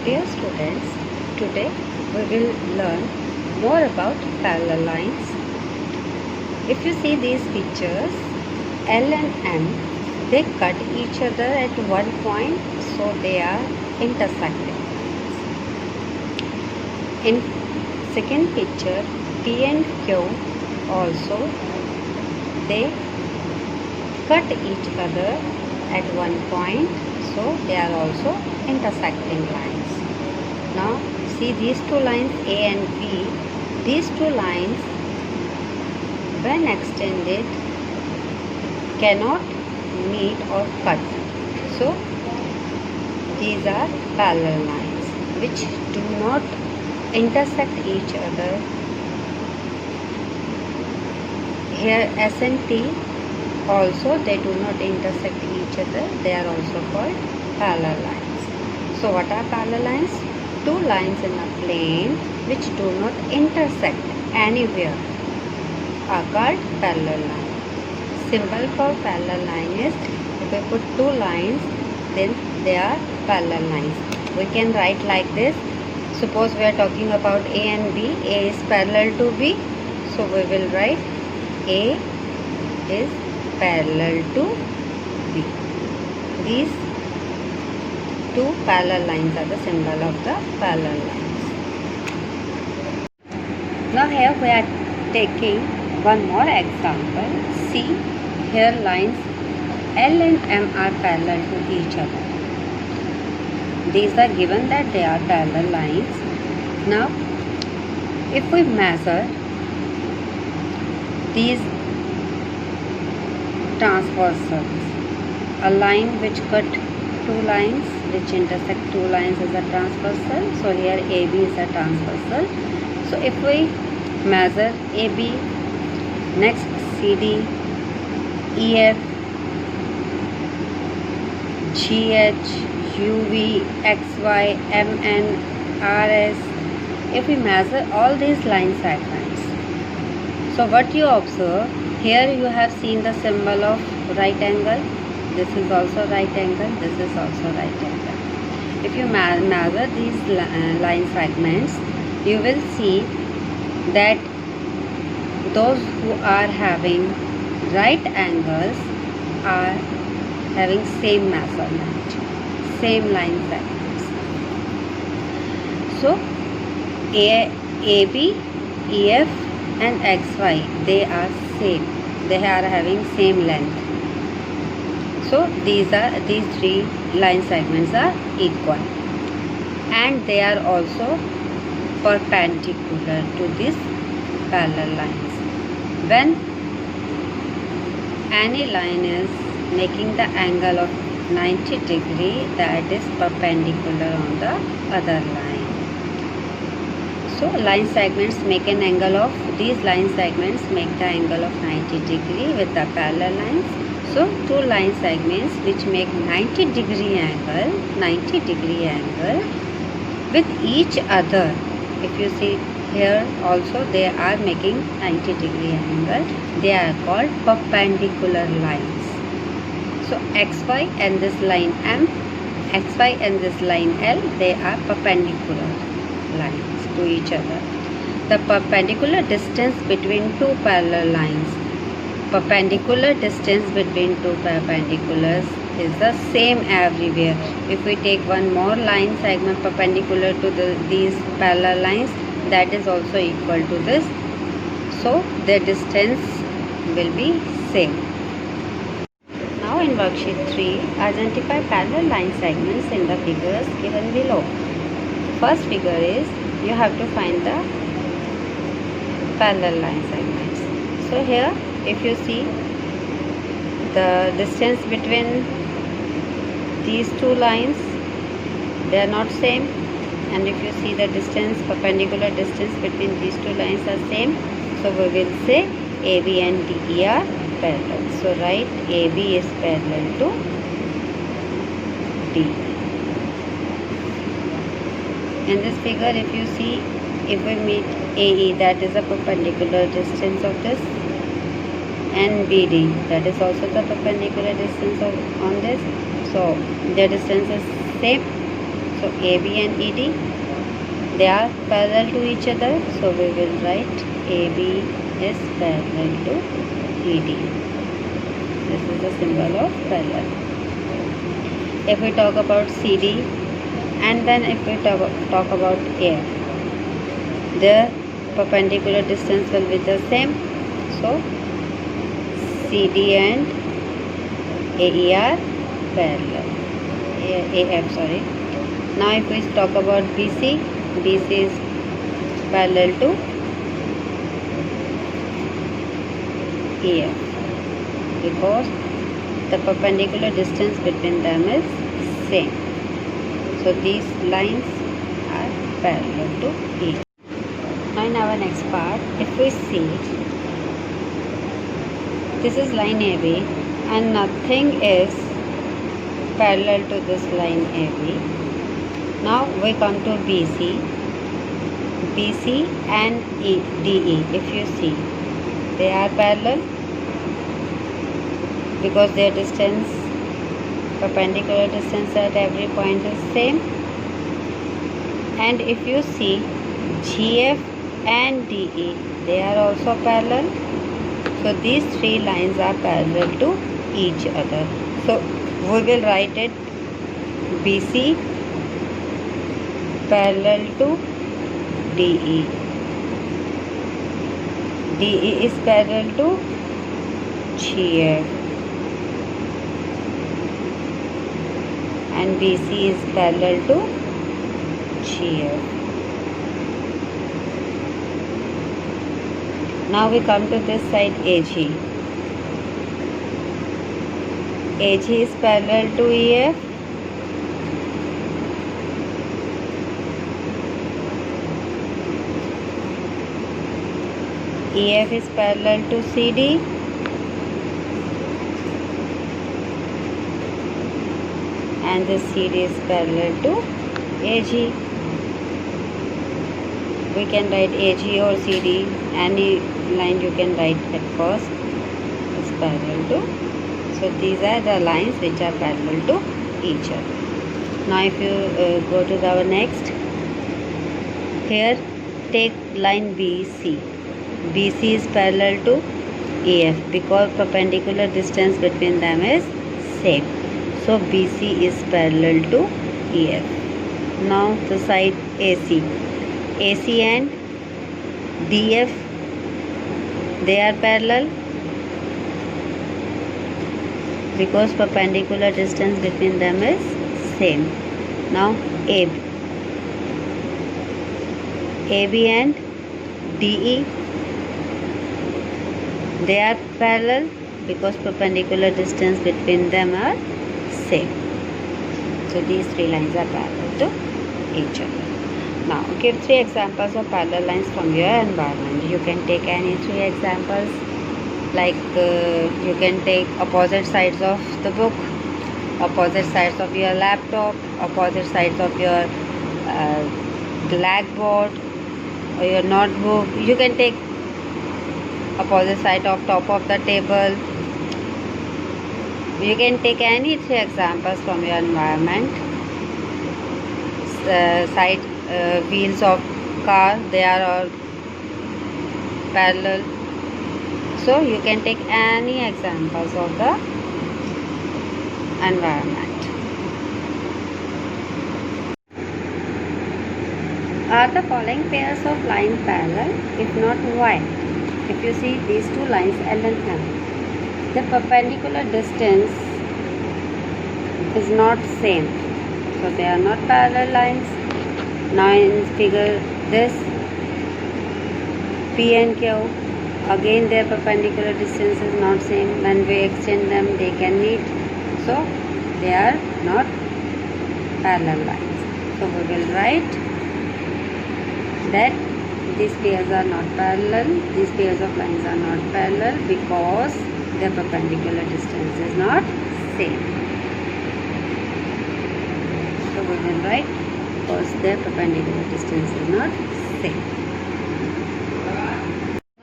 Dear students, today we will learn more about parallel lines. If you see these pictures, L and M, they cut each other at one point, so they are intersecting. In second picture, P and Q also, they cut each other at one point, so they are also intersecting lines. Now see these two lines A and B. These two lines, when extended, cannot meet or cut. So these are parallel lines which do not intersect each other. Here S and T also, they do not intersect each other. They are also called parallel lines. So what are parallel lines? Two lines in a plane which do not intersect anywhere are called parallel lines. Symbol for parallel line is, if we put two lines, then they are parallel lines. We can write like this. Suppose we are talking about A and B. A is parallel to B. So we will write A is parallel to B. These two parallel lines are the symbol of the parallel lines. Now here we are taking one more example. See, here lines L and M are parallel to each other. These are given that they are parallel lines. Now if we measure these transversals, a line which cut two lines, which intersect two lines, is a transversal. So here AB is a transversal. So if we measure AB, next CD, EF, GH, UV, XY, MN, RS, if we measure all these line segments, so what you observe, here you have seen the symbol of right angle. This is also right angle, this is also right angle. If you measure these line segments, you will see that those who are having right angles are having same measurement, same line segments. So AB, EF and XY, they are same, they are having same length. So these three line segments are equal, and they are also perpendicular to these parallel lines. When any line is making the angle of 90 degree, that is perpendicular on the other line. So line segments make an angle of, these line segments make the angle of 90 degree with the parallel lines. So two line segments which make 90 degree angle with each other. If you see here also, they are making 90 degree angle. They are called perpendicular lines. So XY and this line M, XY and this line L, they are perpendicular lines to each other. The perpendicular distance between two parallel lines, perpendicular distance between two perpendiculars is the same everywhere. If we take one more line segment perpendicular to these parallel lines, that is also equal to this. So the distance will be same. Now in worksheet 3, identify parallel line segments in the figures given below. First figure is, you have to find the parallel line segments. So here, if you see the distance between these two lines, they are not same, and if you see the distance, perpendicular distance between these two lines are same, so we will say AB and DE are parallel. So write AB is parallel to D. In this figure, if you see, if we meet AE, that is a perpendicular distance of this, and BD, that is also the perpendicular distance on this. So their distance is same. So AB and ED, they are parallel to each other. So we will write AB is parallel to ED. This is the symbol of parallel. If we talk about CD, and then if we talk about AF, the perpendicular distance will be the same. So CD and AE are parallel. AF, sorry. Now if we talk about BC, BC is parallel to EF because the perpendicular distance between them is same. So these lines are parallel to each. Now in our next part, if we see, this is line AB and nothing is parallel to this line AB. Now we come to BC. BC and DE, if you see, they are parallel because their distance, perpendicular distance at every point is same. And if you see GF and DE, they are also parallel. So these three lines are parallel to each other. So we will write it BC parallel to DE. DE is parallel to GF. And BC is parallel to GF. Now we come to this side AG. AG is parallel to EF. EF is parallel to CD. And this CD is parallel to AG. We can write AG or CD, any line you can write at first is parallel to. So these are the lines which are parallel to each other. Now if you go to our next, here take line BC. BC is parallel to EF because perpendicular distance between them is same. So BC is parallel to EF. Now the side AC. AC and DF, they are parallel because perpendicular distance between them is same. Now AB. AB and DE, they are parallel because perpendicular distance between them are same. So these three lines are parallel to each other. Now give 3 examples of parallel lines from your environment. You can take any 3 examples, like you can take opposite sides of the book, opposite sides of your laptop, opposite sides of your blackboard or your notebook. You can take opposite side of top of the table. You can take any 3 examples from your environment. Side wheels of car, they are all parallel. So you can take any examples of the environment. Are the following pairs of lines parallel? If not, why? If you see these 2 lines L and M, the perpendicular distance is not same, so they are not parallel lines. Now in figure this, P and Q, again their perpendicular distance is not same. When we extend them, they can meet, so they are not parallel lines. So we will write that these pairs are not parallel, these pairs of lines are not parallel because their perpendicular distance is not same. So we will write because their perpendicular distance is not same.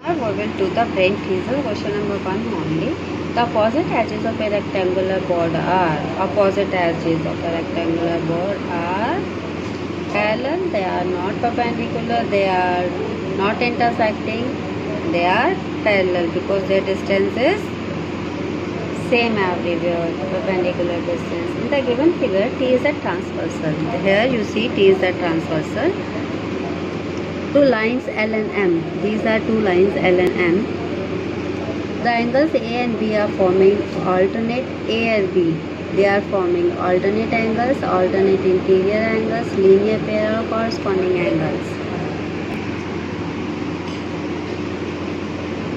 Now we will do the brain teaser, question number 1 only. The opposite edges of a rectangular board are, opposite edges of a rectangular board are parallel, they are not perpendicular, they are not intersecting, they are parallel because their distance is same everywhere, perpendicular distance. In the given figure, T is a transversal. Here you see T is a transversal. Two lines L and M. These are two lines L and M. The angles A and B are forming alternate A and B. They are forming alternate angles, alternate interior angles, linear pair of corresponding angles.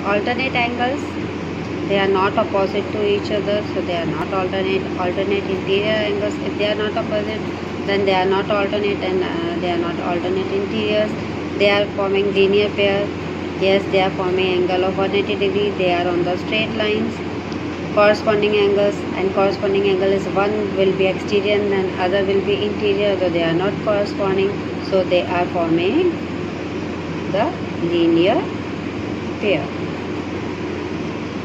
Alternate angles, they are not opposite to each other, so they are not alternate. Alternate interior angles, if they are not opposite, then they are not alternate, and they are not alternate interiors. They are forming linear pair. Yes, they are forming angle of 180 degree. They are on the straight lines. Corresponding angles, and corresponding angle is one will be exterior and other will be interior, though they are not corresponding, so they are forming the linear pair.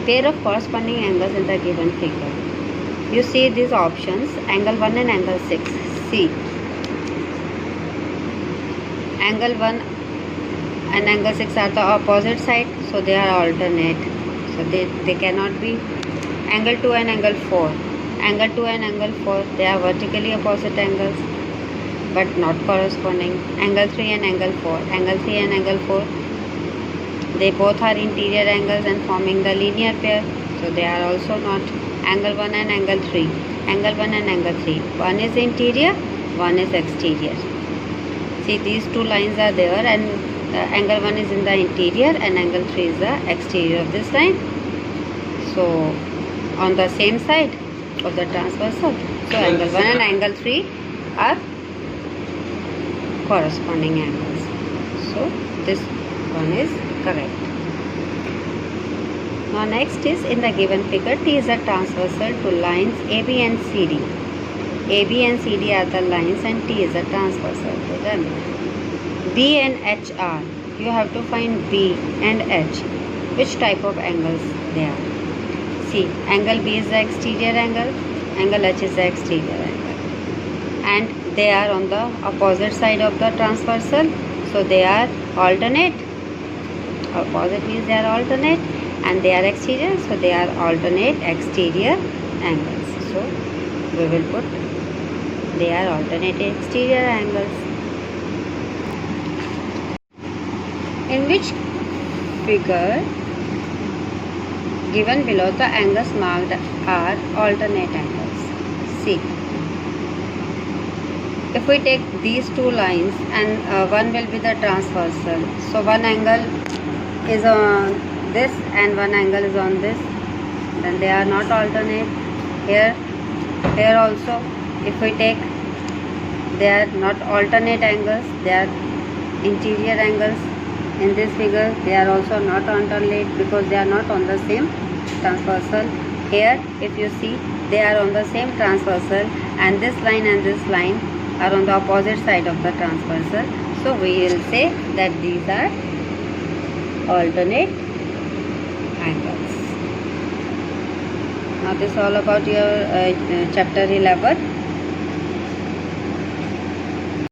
Pair of corresponding angles in the given figure. You see these options, angle 1 and angle 6. See, angle 1 and angle 6 are the opposite side, so they are alternate, so they cannot be. Angle 2 and angle 4. Angle 2 and angle 4, they are vertically opposite angles but not corresponding. Angle 3 and angle 4. Angle 3 and angle 4, they both are interior angles and forming the linear pair, so they are also not. Angle 1 and angle 3. Angle 1 and angle 3. One is interior, one is exterior. See, these two lines are there, and angle 1 is in the interior and angle 3 is the exterior of this line. So, on the same side of the transversal. So, angle 1 and angle 3 are corresponding angles. So, this one is correct. Now, next is in the given figure, T is a transversal to lines AB and CD. AB and CD are the lines and T is a transversal to them. B and H are, you have to find B and H, which type of angles they are. See, angle B is the exterior angle, angle H is the exterior angle, and they are on the opposite side of the transversal, so they are alternate. Opposite means they are alternate, and they are exterior, so they are alternate exterior angles. So we will put they are alternate exterior angles. In which figure given below, the angles marked are alternate angles. See, if we take these two lines and one will be the transversal, so one angle is on this and one angle is on this, then they are not alternate. Here also, if we take, they are not alternate angles, they are interior angles. In this figure, they are also not alternate because they are not on the same transversal. Here, if you see, they are on the same transversal, and this line are on the opposite side of the transversal. So we will say that these are alternate angles. Now this is all about your chapter 11.